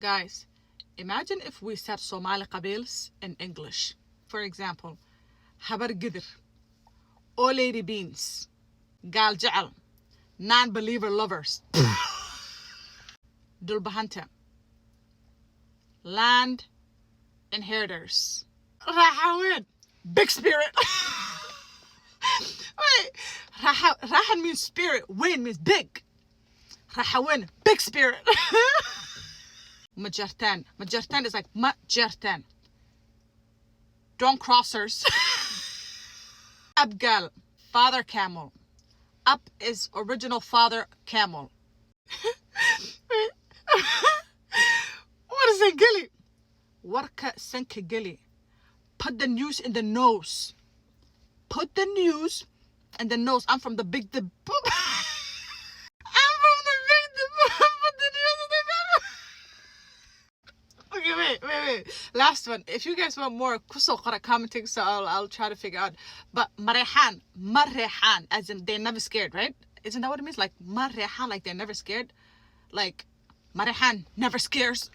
Guys, imagine if we said Somali Qabils in English. For example, Habar Gidir, O Lady Beans, Gal Ja'al, Non-Believer Lovers, Dulbahanta, Land Inheritors, Rahawin, Big Spirit. Wait, Rahan means spirit, Win means big. Rahawin, big spirit. Majartan. Majartan is like Majartan. Dawn Crossers. Abgal, father camel. Up is original father camel. What is it, Gilly? Warka Senka Gilly. Put the news in the nose. Put the news in the nose. I'm from the big the boop. I'm from the big the boop. Put the news in the nose. Okay, wait. Last one. If you guys want more, commenting, so I'll try to figure out. But Marehan, as in they're never scared, right? Isn't that what it means? Like Marehan, like they're never scared. Like Marehan never scares.